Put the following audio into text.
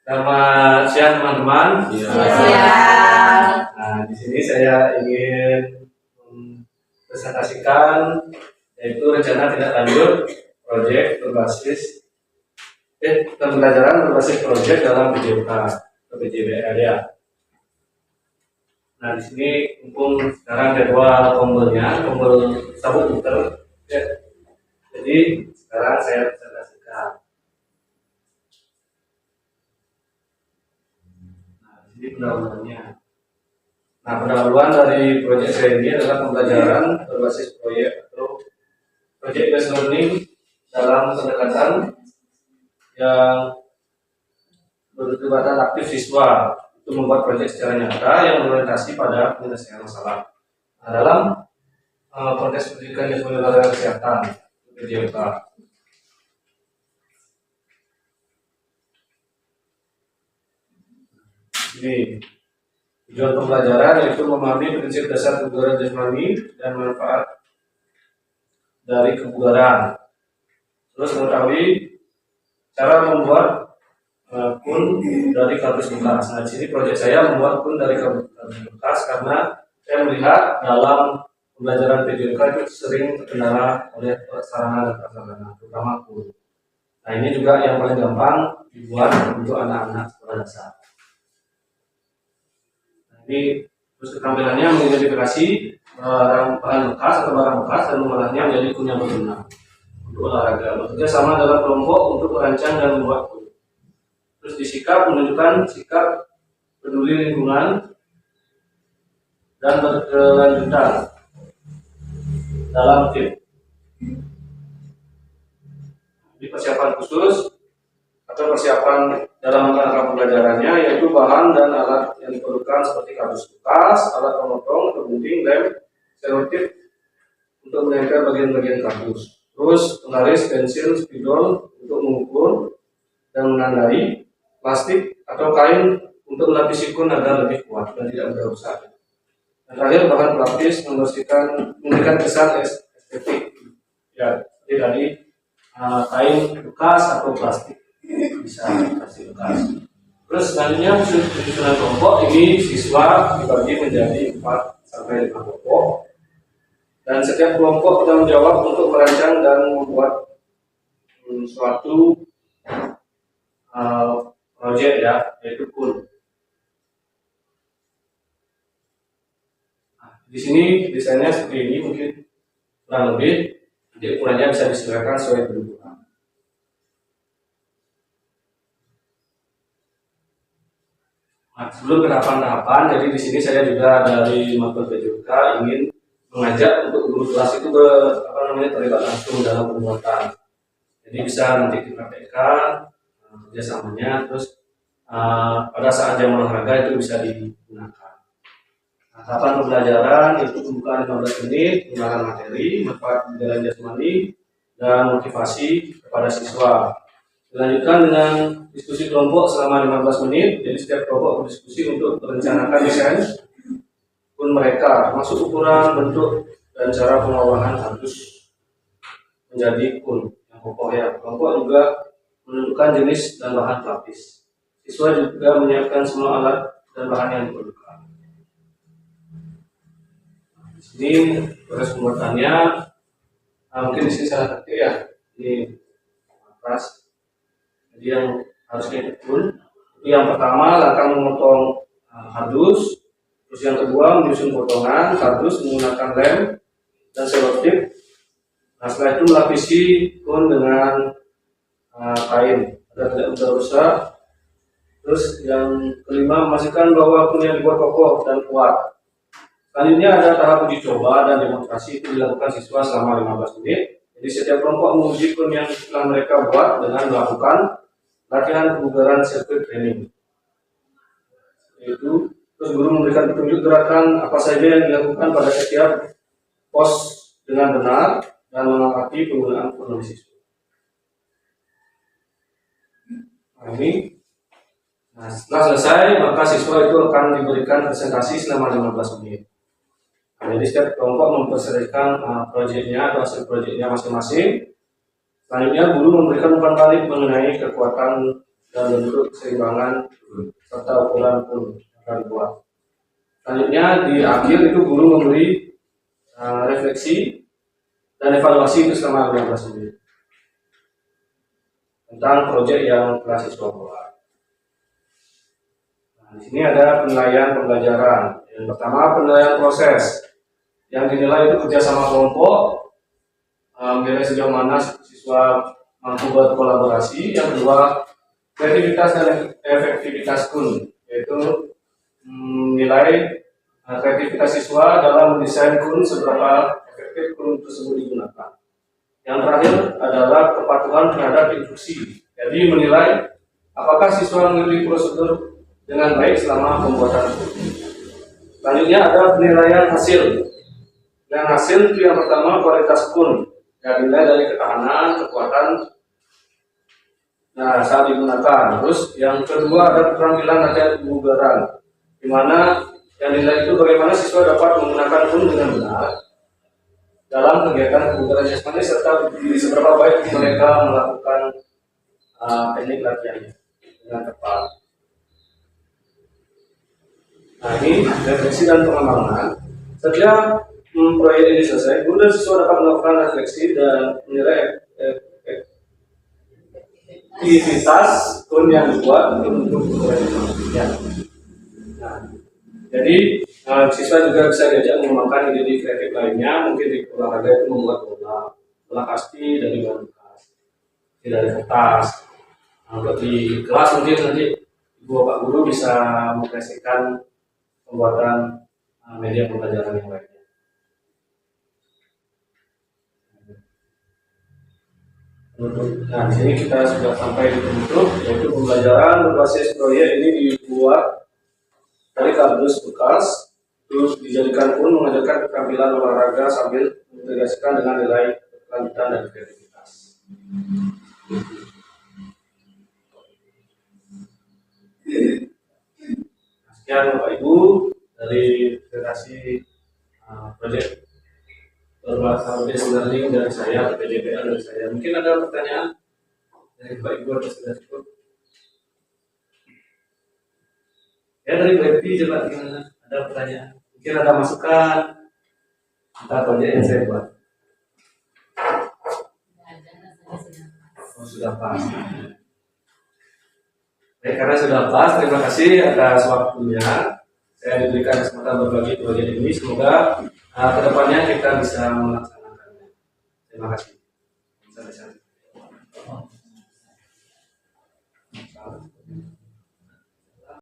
Selamat siang teman-teman. Siang. Nah, di sini saya ingin presentasikan yaitu rencana tindak lanjut proyek berbasis pembelajaran berbasis proyek dalam PJK atau PJBL ya. Nah, di sini mumpung sekarang ada dua tombolnya, tombol sabuk muter. Ya. Jadi sekarang saya presentasikan. Ini pendahuluannya. Nah, pendahuluan dari proyek saya ini adalah pembelajaran berbasis proyek atau project based learning dalam pendekatan yang berkegiatan aktif siswa untuk membuat proyek secara nyata yang berorientasi pada penyelesaian masalah. Nah, dalam konteks pendidikan dan pengelolaan kesehatan PJK. Ini tujuan pembelajaran yaitu memahami prinsip dasar kebugaran jasmani dan manfaat dari kebugaran. Terus mengetahui cara membuat kun dari kardus bekas. Nah, di sini proyek saya membuat kun dari kardus bekas karena saya melihat dalam pembelajaran PJK itu sering terkendala oleh sarana dan prasarana, terutama kun. Nah, ini juga yang paling gampang dibuat untuk anak-anak sekolah dasar. Ini terus keterampilannya mengidentifikasi bahan bekas atau barang bekas dan mengolahnya menjadi kun yang berguna untuk olahraga. Bekerja sama dalam kelompok untuk merancang dan membuat kun. Terus disikap menunjukkan sikap peduli lingkungan dan berkelanjutan dalam tim. Di persiapan khusus atau persiapan dalam rangka pembelajarannya yaitu bahan dan alat yang diperlukan seperti kardus bekas, alat pemotong, pemutih, lem, selotip untuk menempel bagian-bagian kardus. Terus penggaris, pensil, spidol untuk mengukur dan menandai, plastik atau kain untuk melapisi kun agar lebih kuat dan tidak mudah rusak. Dan terakhir bahan pelapis memberikan kesan estetik. Ya, seperti tadi kain bekas atau plastik. Bisa kasih bekas. Terus selanjutnya penyusunan kelompok ini siswa dibagi menjadi 4 sampai 5 kelompok dan setiap kelompok bertanggung jawab untuk merancang dan membuat suatu proyek ya, yaitu kun. Nah, di sini desainnya seperti ini mungkin kurang lebih, jadi ukurannya bisa disesuaikan sesuai kebutuhan. Nah, sebelum ke tahapan-tahapan, jadi di sini saya juga dari Makul PJK ingin mengajak untuk guru kelas itu terlibat langsung dalam pembuatan. Jadi bisa nanti dipraktekkan kerjasamanya, terus pada saat jam olahraga itu bisa digunakan. Nah, tahapan pembelajaran itu pembukaan 15 menit, pengenalan materi, manfaat kebugaran jasmani, dan motivasi kepada siswa. Dilanjutkan dengan diskusi kelompok selama 15 menit. Jadi setiap kelompok berdiskusi untuk merencanakan desain kun mereka, termasuk ukuran, bentuk, dan cara pengolahan kardus menjadi kun yang kokoh ya. Kelompok juga menentukan jenis dan bahan pelapis. Siswa juga menyiapkan semua alat dan bahan yang diperlukan. Di sini proses pembuatannya, mungkin di sini salah satu ya. Ini atas. Jadi yang harusnya betul. Yang pertama akan memotong kardus, terus yang kedua menyusun potongan kardus menggunakan lem dan selotip. Nah, setelah itu melapisi kun dengan kain agar tidak mudah rusak. Terus yang kelima memastikan bahwa kun yang dibuat kokoh dan kuat. Selanjutnya ada tahap uji coba dan demonstrasi, itu dilakukan siswa selama 15 menit. Jadi setiap kelompok menguji kun yang telah mereka buat dengan melakukan latihan kebugaran sirkuit training. Itu terus guru memberikan petunjuk gerakan apa saja yang dilakukan pada setiap pos dengan benar dan mengamati penggunaan kun siswa. Nah, setelah selesai maka siswa itu akan diberikan presentasi selama 15 menit. Nah, jadi setiap kelompok mempresentasikan proyeknya atau hasil proyeknya masing-masing. Selanjutnya guru memberikan umpan balik mengenai kekuatan dan bentuk keseimbangan serta ukuran pun akan dibuat. Selanjutnya di akhir itu guru memberi refleksi dan evaluasi itu selama 15 menit tentang proyek yang telah siswa buat. Nah, di sini ada penilaian pembelajaran. Yang pertama penilaian proses, yang dinilai itu kerjasama kelompok, menilai sejauh mana siswa mampu berkolaborasi. Yang kedua kreativitas dan efektivitas kun, yaitu menilai kreativitas siswa dalam mendesain kun seberapa efektif kun tersebut digunakan. Yang terakhir adalah kepatuhan terhadap instruksi, jadi menilai apakah siswa mengikuti prosedur dengan baik selama pembuatan kun. Selanjutnya ada penilaian hasil. Dan hasil itu yang pertama kualitas kun, yang dinilai dari ketahanan, kekuatan saat digunakan. Terus yang kedua ada keterampilan latihan kebugaran, di mana yang dinilai itu bagaimana siswa dapat menggunakan kun dengan benar dalam kegiatan kebugaran jasmani serta seberapa baik mereka melakukan teknik latihan dengan tepat. Nah, ini refleksi dan pengembangan. Setelah proyek ini selesai, guru dan siswa dapat melakukan refleksi dan menilai aktivitas kun yang dibuat untuk proyek. Nah, jadi siswa juga bisa diajak mengembangkan ide kreatif lainnya. Mungkin di olahraga itu membuat bola kasti dari bahan bekas, dari kertas. Nah, di kelas mungkin nanti ibu bapak guru bisa mengkreasikan pembuatan media pembelajaran yang lainnya. Nah, di sini kita sudah sampai di penutup, yaitu pembelajaran berbasis proyek ini dibuat dari kardus bekas, terus dijadikan pun mengajarkan keterampilan olahraga sambil mengintegrasikan dengan nilai kelanjutan dan kreativitas. Sekian Bapak Ibu dari presentasi proyek berbasis learning dari saya, PJPL dari saya. Mungkin ada pertanyaan dari Bapak Ibu atau sudah cukup? Ya, dari Bapak Ibu coba gimana? Ada pertanyaan? Mungkin ada masukan tentang proyek yang saya buat? Oh, sudah pas. Baik, karena sudah pas, terima kasih atas waktunya. Saya diberikan kesempatan berbagi proyek ini. Semoga kedepannya kita bisa melaksanakannya. Terima kasih. Sampai jumpa.